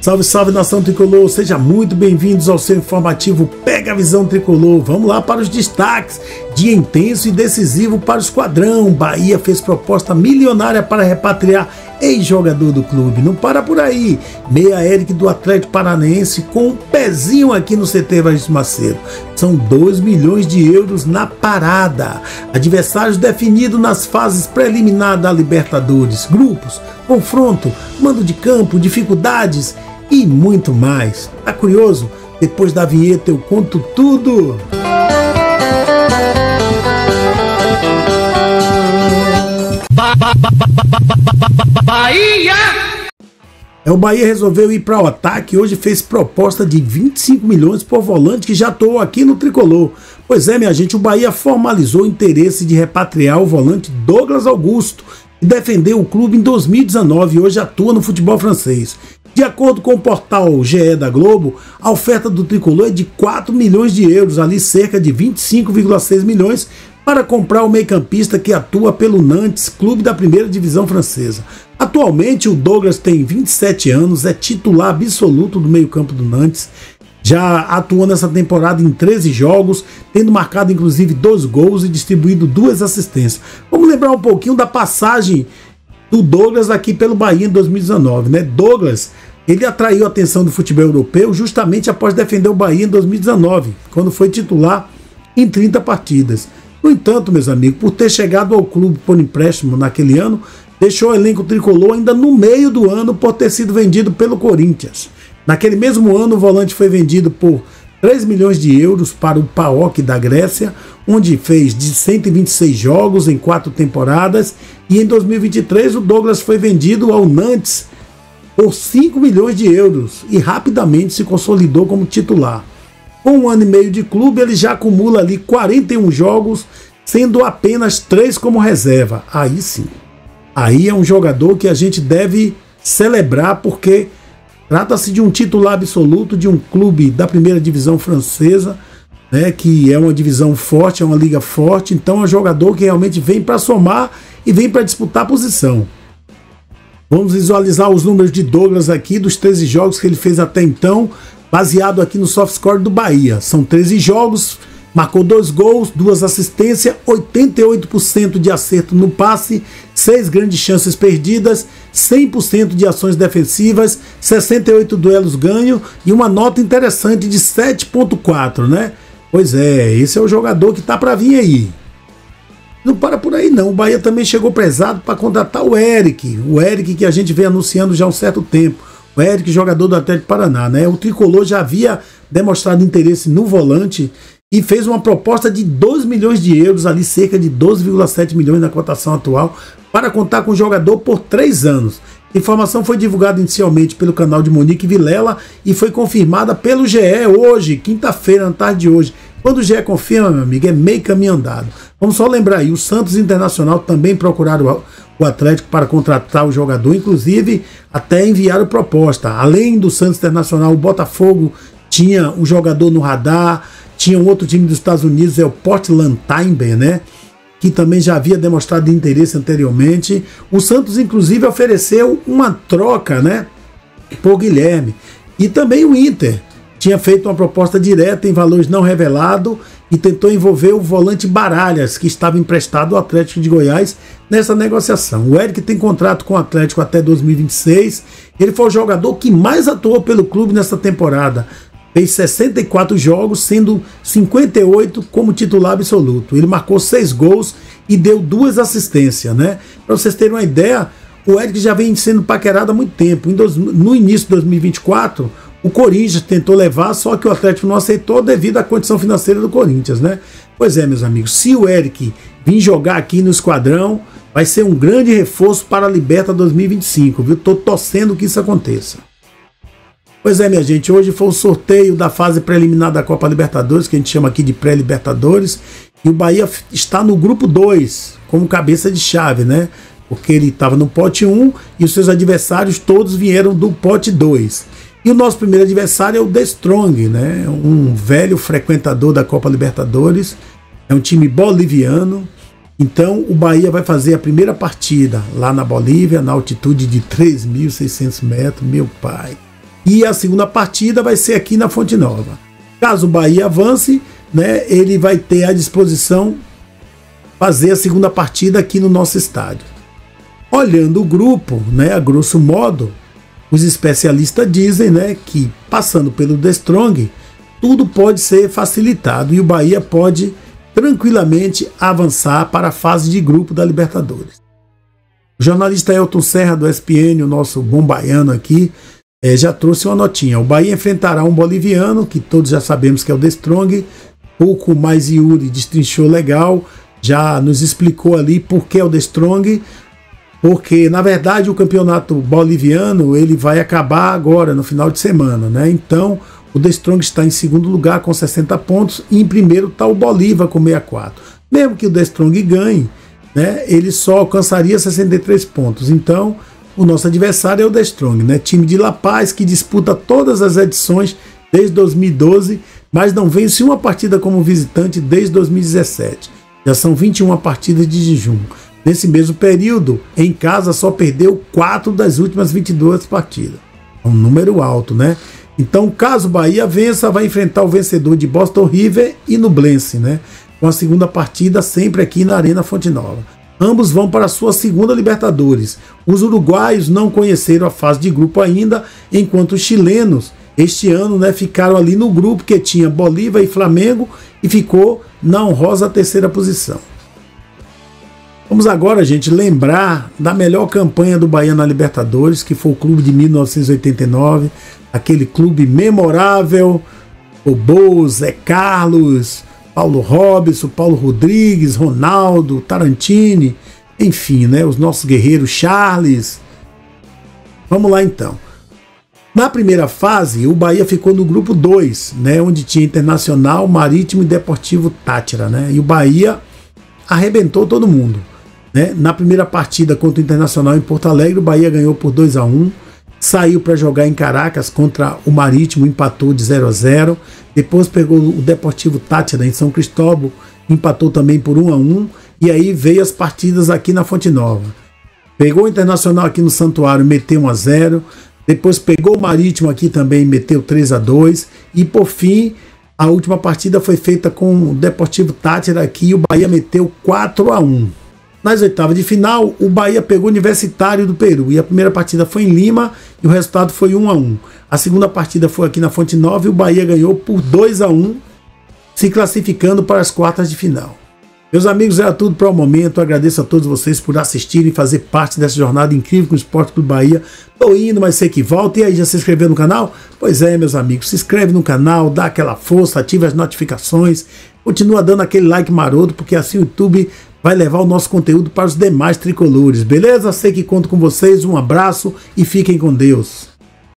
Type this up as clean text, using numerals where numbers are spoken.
Salve, salve, nação tricolor, sejam muito bem-vindos ao seu informativo Pega a Visão Tricolor. Vamos lá para os destaques. Dia intenso e decisivo para o esquadrão. Bahia fez proposta milionária para repatriar ex-jogador do clube. Não para por aí. Meia Eric do Atlético Paranaense com um pezinho aqui no CT Evaristo Macedo. São 2 milhões de euros na parada. Adversários definidos nas fases preliminares da Libertadores. Grupos, confronto, mando de campo, dificuldades e muito mais. Tá curioso? Depois da vinheta eu conto tudo. Bahia! O Bahia resolveu ir para o ataque e hoje fez proposta de 25 milhões por volante que já atuou aqui no Tricolor. Pois é, minha gente, o Bahia formalizou o interesse de repatriar o volante Douglas Augusto e defendeu o clube em 2019 e hoje atua no futebol francês. De acordo com o portal GE da Globo, a oferta do Tricolor é de 4 milhões de euros, ali cerca de 25,6 milhões, para comprar o meio-campista que atua pelo Nantes, clube da primeira divisão francesa. Atualmente, o Douglas tem 27 anos, é titular absoluto do meio-campo do Nantes, já atuou nessa temporada em 13 jogos, tendo marcado inclusive 2 gols e distribuído 2 assistências. Vamos lembrar um pouquinho da passagem do Douglas aqui pelo Bahia em 2019, né? Douglas, ele atraiu a atenção do futebol europeu justamente após defender o Bahia em 2019, quando foi titular em 30 partidas. No entanto, meus amigos, por ter chegado ao clube por empréstimo naquele ano, deixou o elenco tricolor ainda no meio do ano por ter sido vendido pelo Corinthians. Naquele mesmo ano, o volante foi vendido por 3 milhões de euros para o PAOK da Grécia, onde fez de 126 jogos em 4 temporadas, e em 2023 o Douglas foi vendido ao Nantes por 5 milhões de euros e rapidamente se consolidou como titular. Com 1 ano e meio de clube, ele já acumula ali 41 jogos, sendo apenas 3 como reserva. Aí sim, aí é um jogador que a gente deve celebrar, porque trata-se de um titular absoluto de um clube da primeira divisão francesa, né, que é uma divisão forte, é uma liga forte, então é um jogador que realmente vem para somar e vem para disputar a posição. Vamos visualizar os números de Douglas aqui, dos 13 jogos que ele fez até então, baseado aqui no soft score do Bahia. São 13 jogos, marcou 2 gols, 2 assistências, 88% de acerto no passe, 6 grandes chances perdidas, 100% de ações defensivas, 68 duelos ganhos e uma nota interessante de 7,4, né? Pois é, esse é o jogador que tá para vir aí. Não para por aí não, o Bahia também chegou pesado para contratar o Eric que a gente vem anunciando já há um certo tempo. O Eric, jogador do Atlético Paraná, né? O Tricolor já havia demonstrado interesse no volante e fez uma proposta de 2 milhões de euros, ali cerca de 12,7 milhões na cotação atual, para contar com o jogador por 3 anos. A informação foi divulgada inicialmente pelo canal de Monique Vilela e foi confirmada pelo GE hoje, quinta-feira, na tarde de hoje. Quando o GE confirma, meu amigo, é meio caminho andado. Vamos só lembrar aí, o Santos Internacional também procuraram o Atlético para contratar o jogador, inclusive até enviaram proposta. Além do Santos Internacional, o Botafogo tinha um jogador no radar, tinha um outro time dos Estados Unidos, é o Portland Timbers, né, que também já havia demonstrado interesse anteriormente. O Santos, inclusive, ofereceu uma troca, né, por Guilherme. E também o Inter tinha feito uma proposta direta em valores não revelados e tentou envolver o volante Baralhas, que estava emprestado ao Atlético de Goiás nessa negociação. O Eric tem contrato com o Atlético até 2026. Ele foi o jogador que mais atuou pelo clube nessa temporada. Fez 64 jogos, sendo 58 como titular absoluto. Ele marcou 6 gols e deu 2 assistências, né? Para vocês terem uma ideia, o Eric já vem sendo paquerado há muito tempo. No início de 2024, o Corinthians tentou levar, só que o Atlético não aceitou devido à condição financeira do Corinthians, né? Pois é, meus amigos, se o Eric vir jogar aqui no esquadrão, vai ser um grande reforço para a Liberta 2025, viu? Tô torcendo que isso aconteça. Pois é, minha gente, hoje foi o sorteio da fase preliminar da Copa Libertadores, que a gente chama aqui de pré-Libertadores, e o Bahia está no grupo 2, como cabeça de chave, né? Porque ele estava no pote 1 e os seus adversários todos vieram do pote 2. E o nosso primeiro adversário é o The Strong, né? Um velho frequentador da Copa Libertadores, é um time boliviano. Então o Bahia vai fazer a primeira partida lá na Bolívia, na altitude de 3.600 metros, meu pai. E a segunda partida vai ser aqui na Fonte Nova. Caso o Bahia avance, né, ele vai ter à disposição fazer a segunda partida aqui no nosso estádio. Olhando o grupo, né, a grosso modo, os especialistas dizem, né, que passando pelo The Strong, tudo pode ser facilitado e o Bahia pode tranquilamente avançar para a fase de grupo da Libertadores. O jornalista Elton Serra do ESPN, o nosso bom baiano aqui, já trouxe uma notinha. O Bahia enfrentará um boliviano, que todos já sabemos que é o The Strong. Pouco mais Yuri destrinchou legal, já nos explicou ali por que é o The Strong, porque na verdade o campeonato boliviano ele vai acabar agora no final de semana, né? Então o The Strong está em segundo lugar com 60 pontos e em primeiro está o Bolívar com 64. Mesmo que o The Strong ganhe, né, ele só alcançaria 63 pontos. Então o nosso adversário é o The Strong, né? Time de La Paz que disputa todas as edições desde 2012, mas não vence uma partida como visitante desde 2017. Já são 21 partidas de jejum. Nesse mesmo período, em casa só perdeu 4 das últimas 22 partidas. É um número alto, né? Então, caso o Bahia vença, vai enfrentar o vencedor de Boston River e Nublense, né? Com a segunda partida sempre aqui na Arena Fonte Nova. Ambos vão para a sua segunda Libertadores. Os uruguaios não conheceram a fase de grupo ainda, enquanto os chilenos, este ano, né, ficaram ali no grupo que tinha Bolívar e Flamengo e ficou na honrosa terceira posição. Vamos agora, gente, lembrar da melhor campanha do Bahia na Libertadores, que foi o clube de 1989, aquele clube memorável, o Bo, Zé Carlos, Paulo Robson, Paulo Rodrigues, Ronaldo, Tarantini, enfim, né, os nossos guerreiros Charles. Vamos lá então. Na primeira fase, o Bahia ficou no grupo 2, né, onde tinha Internacional, Marítimo e Deportivo Táchira, né, e o Bahia arrebentou todo mundo, né. Na primeira partida contra o Internacional em Porto Alegre, o Bahia ganhou por 2-1, saiu para jogar em Caracas contra o Marítimo, empatou de 0-0, depois pegou o Deportivo Táchira em São Cristóvão, empatou também por 1-1, e aí veio as partidas aqui na Fonte Nova. Pegou o Internacional aqui no Santuário, meteu 1-0, depois pegou o Marítimo aqui também, meteu 3-2, e por fim, a última partida foi feita com o Deportivo Táchira aqui, e o Bahia meteu 4-1. Nas oitavas de final, o Bahia pegou o Universitário do Peru, e a primeira partida foi em Lima, e o resultado foi 1-1. A segunda partida foi aqui na Fonte Nova, e o Bahia ganhou por 2-1, se classificando para as quartas de final. Meus amigos, era tudo para o momento. Eu agradeço a todos vocês por assistirem e fazer parte dessa jornada incrível com o Esporte Clube Bahia. Tô indo, mas sei que volta. E aí, já se inscreveu no canal? Pois é, meus amigos, se inscreve no canal, dá aquela força, ativa as notificações, continua dando aquele like maroto, porque assim o YouTube vai levar o nosso conteúdo para os demais tricolores, beleza? Sei que conto com vocês, um abraço e fiquem com Deus.